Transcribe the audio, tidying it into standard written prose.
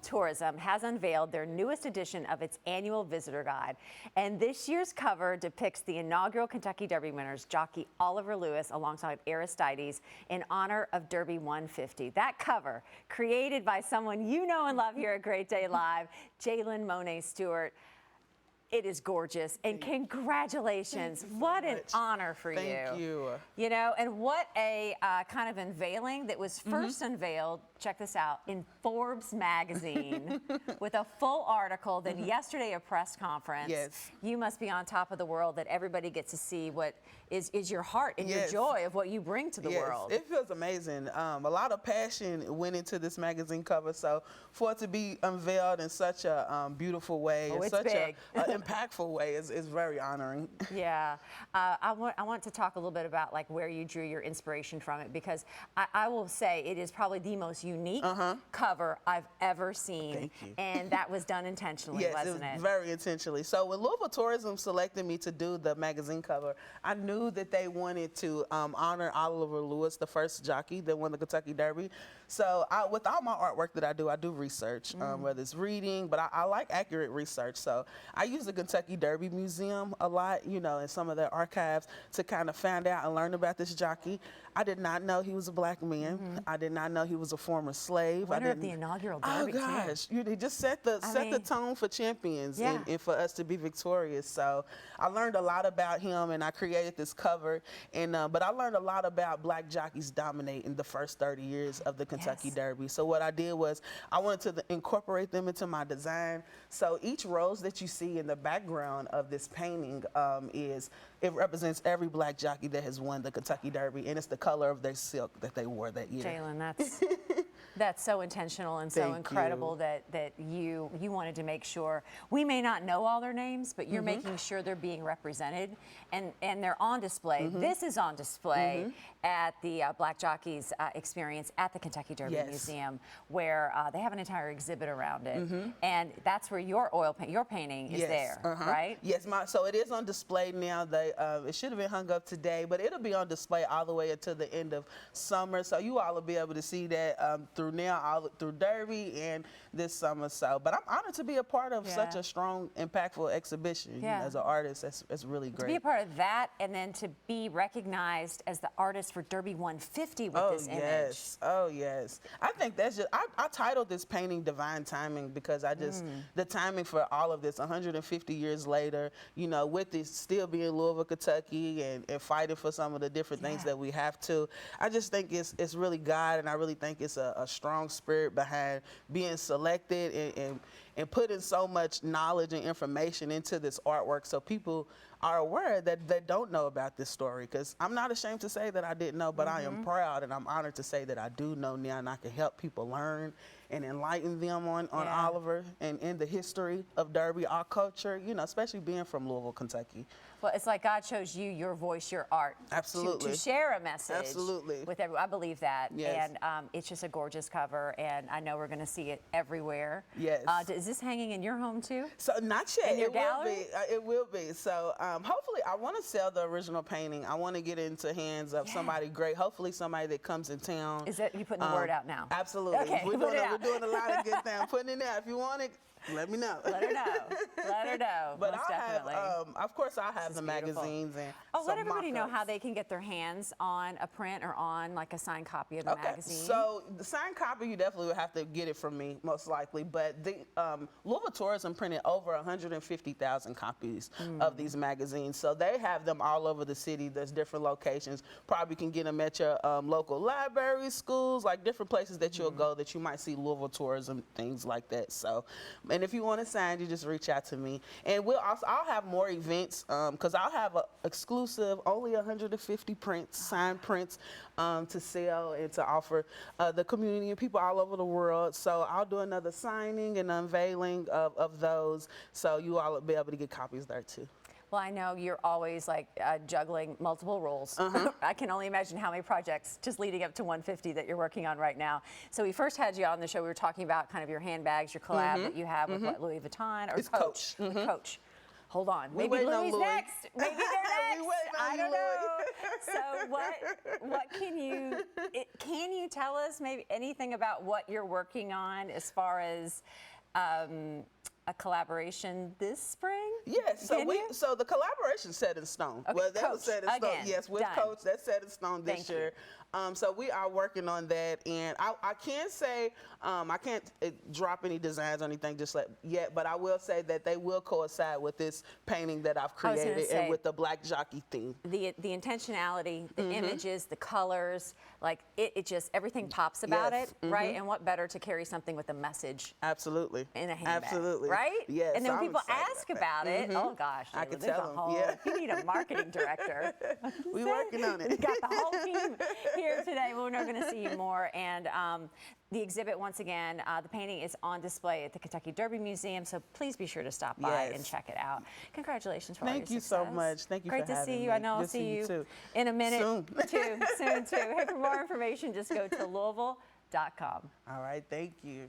Louisville Tourism has unveiled their newest edition of its annual visitor guide. And this year's cover depicts the inaugural Kentucky Derby winners, jockey Oliver Lewis alongside Aristides, in honor of Derby 150. That cover, created by someone you know and love here at Great Day Live, Jaylin Monet Stewart. It is gorgeous, and congratulations. What an honor for you. Thank you. You know, and what a kind of unveiling that was first unveiled, check this out, in Forbes magazine with a full article, then yesterday a press conference. Yes. You must be on top of the world that everybody gets to see what is your heart and your joy of what you bring to the world. It feels amazing. A lot of passion went into this magazine cover, so for it to be unveiled in such a beautiful way, in such an impactful way, is very honoring. Yeah, I want to talk a little bit about like where you drew your inspiration from it, because I will say it is probably the most unique cover I've ever seen. Thank you. And that was done intentionally, wasn't it? Very intentionally. So when Louisville Tourism selected me to do the magazine cover, I knew that they wanted to honor Oliver Lewis, the first jockey that won the Kentucky Derby. So with all my artwork that I do research, whether it's reading, but I like accurate research. So I use the Kentucky Derby Museum a lot, you know, in some of their archives to kind of find out and learn about this jockey. I did not know he was a black man. I did not know he was a former slave. Winner of the inaugural Derby. Oh gosh, they just set the tone for champions and for us to be victorious. So I learned a lot about him, and I created this cover. And but I learned a lot about black jockeys dominating the first 30 years of the Kentucky Derby. So what I did was I wanted to incorporate them into my design. So each rose that you see in the background of this painting it represents every black jockey that has won the Kentucky Derby, and it's the color of their silk that they wore that year. Jaylin, that's so intentional and so incredible that you wanted to make sure. We may not know all their names, but you're making sure they're being represented and they're on display. This is on display at the Black Jockeys Experience at the Kentucky Derby Museum, where they have an entire exhibit around it, and that's where your painting is there, right? Yes, so it is on display now. It should have been hung up today, but it'll be on display all the way until the end of summer. So you all will be able to see that through Derby and this summer. So, but I'm honored to be a part of such a strong, impactful exhibition. You know, as an artist. That's really great. To be a part of that, and then to be recognized as the artist for Derby 150 with this image. Oh yes. I think that's just. I titled this painting "Divine Timing" because I just the timing for all of this. 150 years later, you know, with this still being Louisville, Kentucky, and fighting for some of the different things that we have to. I just think it's really God, and I really think it's a strong spirit behind being selected and putting so much knowledge and information into this artwork, so people are aware that they don't know about this story. Because I'm not ashamed to say that I didn't know, but I am proud and I'm honored to say that I do know now, and I can help people learn and enlighten them on Oliver and in the history of Derby, our culture, you know, especially being from Louisville, Kentucky. Well, it's like God chose you, your voice, your art. Absolutely. To share a message. Absolutely. With everyone. I believe that. Yes. And it's just a gorgeous cover, and I know we're going to see it everywhere. Yes. Is this hanging in your home too? So not yet. In your gallery? It will be. So hopefully, I want to sell the original painting. I want to get it into hands of somebody great. Hopefully, somebody that comes in town. Is that you putting the word out now? Absolutely. Okay. We're doing a lot of good things. I'm putting it out. If you want it, let me know. Let her know. Let her know. But most definitely. Of course, I'll have the magazines and let everybody know how they can get their hands on a print or on like a signed copy of the magazine. So the signed copy, you definitely would have to get it from me, most likely. But the Louisville Tourism printed over 150,000 copies of these magazines. So they have them all over the city. There's different locations. Probably can get them at your local libraries, schools, like different places that you'll go that you might see Louisville Tourism, things like that. So. And if you want it signed, you just reach out to me. And I'll have more events because I'll have exclusive, only 150 prints, signed prints to sell and to offer the community and people all over the world. So I'll do another signing and unveiling of those, so you all will be able to get copies there too. Well, I know you're always like juggling multiple roles. I can only imagine how many projects just leading up to 150 that you're working on right now. So we first had you on the show. We were talking about kind of your handbags, your collab that you have with what, Louis Vuitton or It's Coach. With Coach. Hold on, We maybe waiting on Louis Louis. next. Maybe they're We next. waiting on I you, don't know. So what can you tell us maybe anything about what you're working on as far as a collaboration this spring? Yes, so the collaboration set in stone. Okay, Well, that was Coach, set in stone. again, Yes, with done. Coach, that's set in stone this Thank you. year. So we are working on that, and I can't say I can't drop any designs or anything just yet, but I will say that they will coincide with this painting that I've I was gonna created say, and with the black jockey theme. The intentionality, the images, the colors, like it just everything pops about Yes, it, right? And what better to carry something with a message Absolutely. in a handbag, Absolutely. right? Yes. And then I'm when people excited ask about that. about it, oh gosh, I Jayla, can there's tell a 'em, whole, yeah. you need a marketing director. We working on it. We got the whole team here today. We're not going to see you more. And the exhibit, once again, the painting is on display at the Kentucky Derby Museum, so please be sure to stop by and check it out. Congratulations for all your Thank you so success. much. Thank you Great for to having see you. me. I know I'll Good to see you too. in a minute Soon. soon too. Hey, for more information, just go to Louisville.com. All right, thank you.